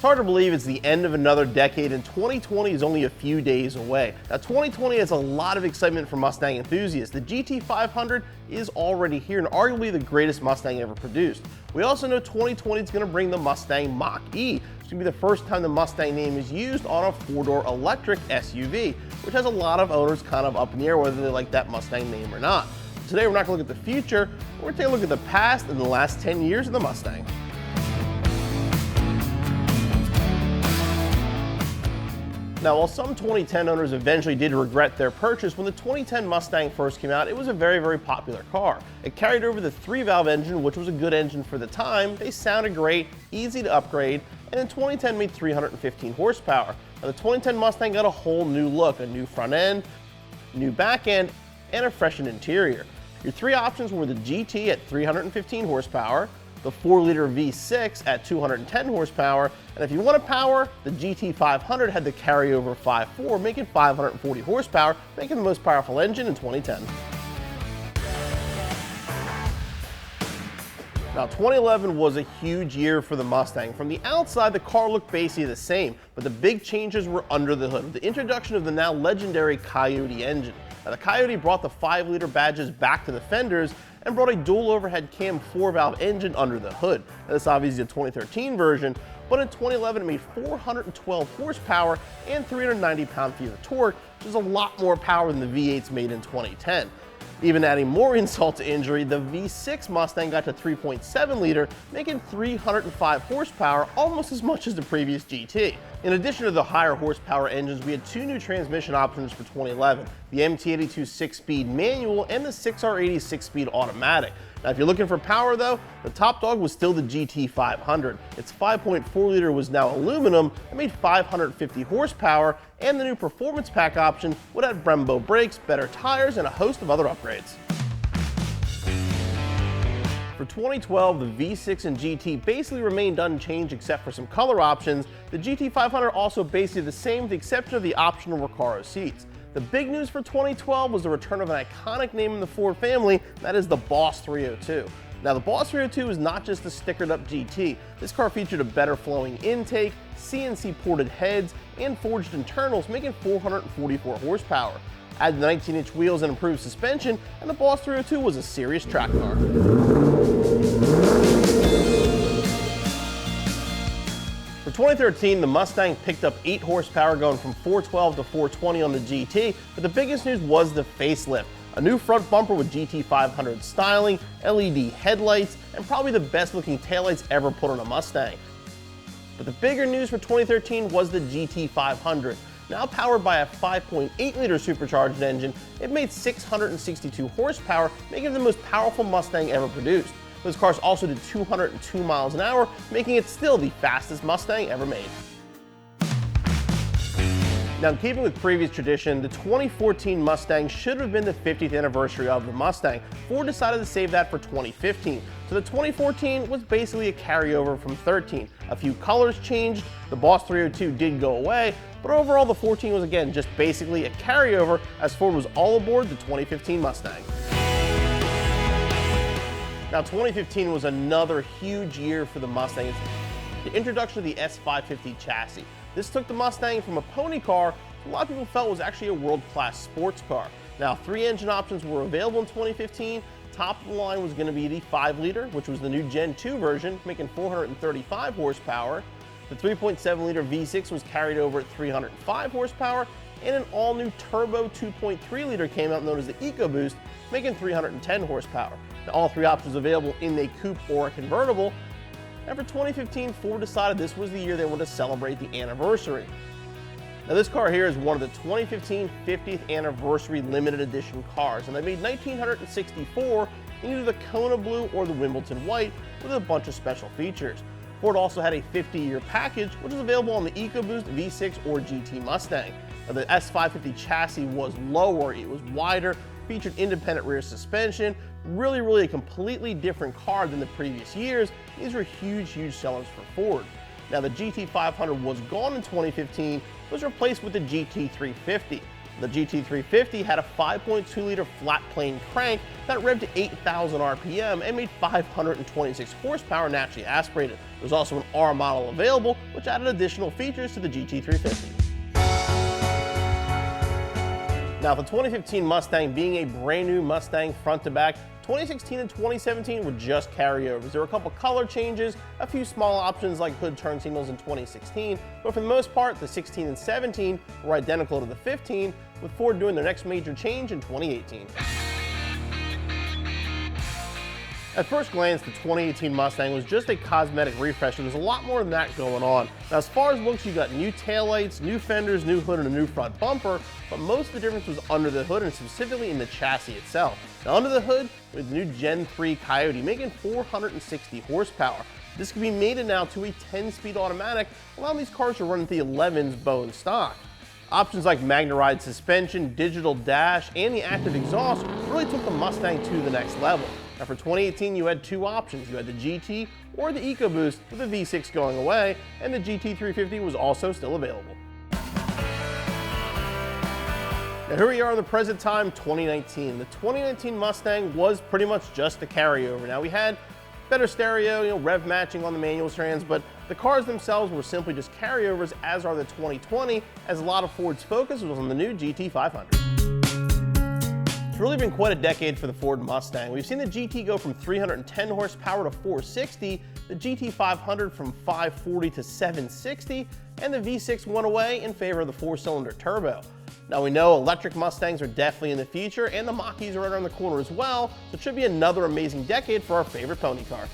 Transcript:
It's hard to believe it's the end of another decade and 2020 is only a few days away. Now 2020 has a lot of excitement for Mustang enthusiasts. The GT500 is already here and arguably the greatest Mustang ever produced. We also know 2020 is going to bring the Mustang Mach-e. It's going to be the first time the Mustang name is used on a four-door electric SUV, which has a lot of owners kind of up in the air whether they like that Mustang name or not. Today we're not going to look at the future, we're going to take a look at the past and the last 10 years of the Mustang. Now, while some 2010 owners eventually did regret their purchase, when the 2010 Mustang first came out, it was a very popular car. It carried over the 3-valve engine, which was a good engine for the time. They sounded great, easy to upgrade, and in 2010 made 315 horsepower. Now, the 2010 Mustang got a whole new look, a new front end, new back end, and a freshened interior. Your three options were the GT at 315 horsepower, the 4-liter V6 at 210 horsepower, and if you want power, the GT500 had the carryover 5.4, making 540 horsepower, making the most powerful engine in 2010. Now, 2011 was a huge year for the Mustang. From the outside, the car looked basically the same, but the big changes were under the hood, with the introduction of the now legendary Coyote engine. Now, the Coyote brought the 5-liter badges back to the fenders and brought a dual overhead cam 4-valve engine under the hood. Now, this obviously is a 2013 version, but in 2011 it made 412 horsepower and 390 pound-feet of torque, which is a lot more power than the V8s made in 2010. Even adding more insult to injury, the V6 Mustang got to 3.7 liter, making 305 horsepower, almost as much as the previous GT. In addition to the higher horsepower engines, we had two new transmission options for 2011, the MT82 6-speed manual and the 6R80 6-speed automatic. Now, if you're looking for power though, the top dog was still the GT500. Its 5.4 liter was now aluminum and made 550 horsepower, and the new performance pack option would add Brembo brakes, better tires, and a host of other upgrades. For 2012, the V6 and GT basically remained unchanged except for some color options. The GT500 also basically the same with the exception of the optional Recaro seats. The big news for 2012 was the return of an iconic name in the Ford family, and that is the Boss 302. Now, the Boss 302 is not just a stickered up GT. This car featured a better flowing intake, CNC ported heads, and forged internals, making 444 horsepower. Add the 19-inch wheels and improved suspension, and the Boss 302 was a serious track car. For 2013, the Mustang picked up 8 horsepower going from 412 to 420 on the GT, but the biggest news was the facelift. A new front bumper with GT500 styling, LED headlights, and probably the best looking taillights ever put on a Mustang. But the bigger news for 2013 was the GT500. Now powered by a 5.8 liter supercharged engine, it made 662 horsepower, making it the most powerful Mustang ever produced. Those cars also did 202 miles an hour, making it still the fastest Mustang ever made. Now, in keeping with previous tradition, the 2014 Mustang should have been the 50th anniversary of the Mustang. Ford decided to save that for 2015. So the 2014 was basically a carryover from 13. A few colors changed, the Boss 302 did go away, but overall the 14 was again just basically a carryover as Ford was all aboard the 2015 Mustang. Now, 2015 was another huge year for the Mustang. The introduction of the S550 chassis. This took the Mustang from a pony car to a lot of people felt was actually a world-class sports car. Now, 3 engine options were available in 2015. Top of the line was going to be the 5-liter, which was the new Gen 2 version, making 435 horsepower. The 3.7 liter V6 was carried over at 305 horsepower, and an all-new turbo 2.3 liter came out known as the EcoBoost, making 310 horsepower. Now, all 3 options available in a coupe or a convertible. And for 2015, Ford decided this was the year they wanted to celebrate the anniversary. Now, this car here is one of the 2015 50th anniversary limited edition cars, and they made 1,964 in either the Kona Blue or the Wimbledon White with a bunch of special features. Ford also had a 50-year package, which is available on the EcoBoost, V6, or GT Mustang. Now, the S550 chassis was lower, it was wider, featured independent rear suspension, really a completely different car than the previous years. These were huge sellers for Ford. Now, the GT500 was gone in 2015, was replaced with the GT350. The GT350 had a 5.2-liter flat plane crank that revved to 8,000 RPM and made 526 horsepower naturally aspirated. There's also an R model available, which added additional features to the GT350. Now, the 2015 Mustang being a brand new Mustang front to back, 2016 and 2017 were just carryovers. There were a couple color changes, a few small options like hood turn signals in 2016, but for the most part, the 16 and 17 were identical to the 15, with Ford doing their next major change in 2018. At first glance, the 2018 Mustang was just a cosmetic refresh, and there's a lot more than that going on. Now, as far as looks, you got new taillights, new fenders, new hood, and a new front bumper, but most of the difference was under the hood and specifically in the chassis itself. Now, under the hood, with the new Gen 3 Coyote making 460 horsepower. This can be mated now to a 10-speed automatic, allowing these cars to run at the 11s bone stock. Options like Magna-Ride suspension, digital dash, and the active exhaust really took the Mustang to the next level. Now for 2018, you had two options. You had the GT or the EcoBoost with the V6 going away, and the GT350 was also still available. Now here we are in the present time, 2019. The 2019 Mustang was pretty much just a carryover. Now we had better stereo, rev matching on the manual trans, but the cars themselves were simply just carryovers, as are the 2020, as a lot of Ford's focus was on the new GT500. It's really been quite a decade for the Ford Mustang. We've seen the GT go from 310 horsepower to 460, the GT500 from 540 to 760, and the V6 went away in favor of the four-cylinder turbo. Now we know electric Mustangs are definitely in the future, and the Mach-E's are right around the corner as well, so it should be another amazing decade for our favorite pony car.